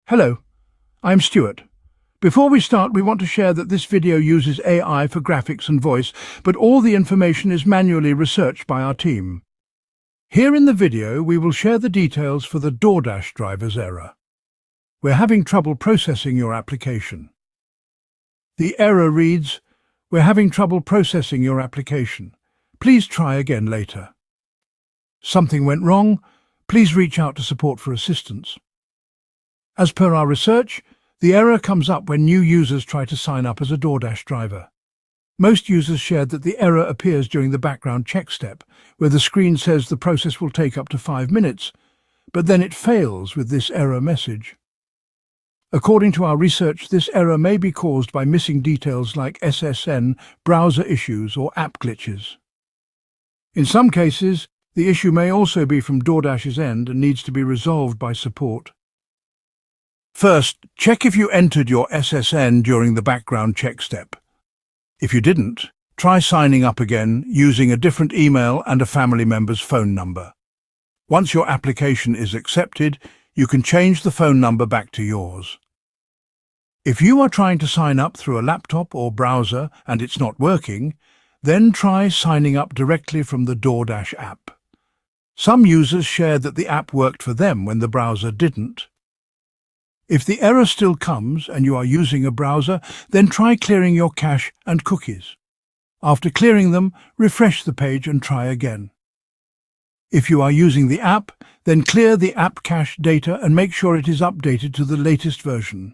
Hello, I'm Stuart. Before we start, we want to share that this video uses AI for graphics and voice, but all the information is manually researched by our team. Here in the video, we will share the details for the DoorDash driver's error. We're having trouble processing your application. The error reads, "We're having trouble processing your application. Please try again later." Something went wrong. Please reach out to support for assistance. As per our research, the error comes up when new users try to sign up as a DoorDash driver. Most users shared that the error appears during the background check step, where the screen says the process will take up to 5 minutes, but then it fails with this error message. According to our research, this error may be caused by missing details like SSN, browser issues, or app glitches. In some cases, the issue may also be from DoorDash's end and needs to be resolved by support. First, check if you entered your SSN during the background check step. If you didn't, try signing up again using a different email and a family member's phone number. Once your application is accepted, you can change the phone number back to yours. If you are trying to sign up through a laptop or browser and it's not working, then try signing up directly from the DoorDash app. Some users shared that the app worked for them when the browser didn't. If the error still comes and you are using a browser, then try clearing your cache and cookies. After clearing them, refresh the page and try again. If you are using the app, then clear the app cache data and make sure it is updated to the latest version.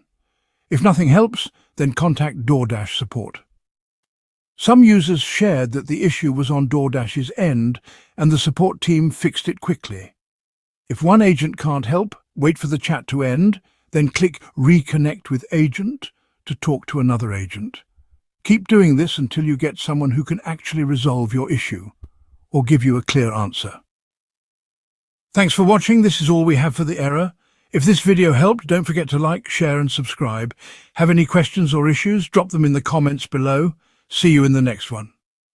If nothing helps, then contact DoorDash support. Some users shared that the issue was on DoorDash's end and the support team fixed it quickly. If one agent can't help, wait for the chat to end, then click Reconnect with Agent to talk to another agent. Keep doing this until you get someone who can actually resolve your issue or give you a clear answer. Thanks for watching. This is all we have for the error. If this video helped, don't forget to like, share and subscribe. Have any questions or issues? Drop them in the comments below. See you in the next one.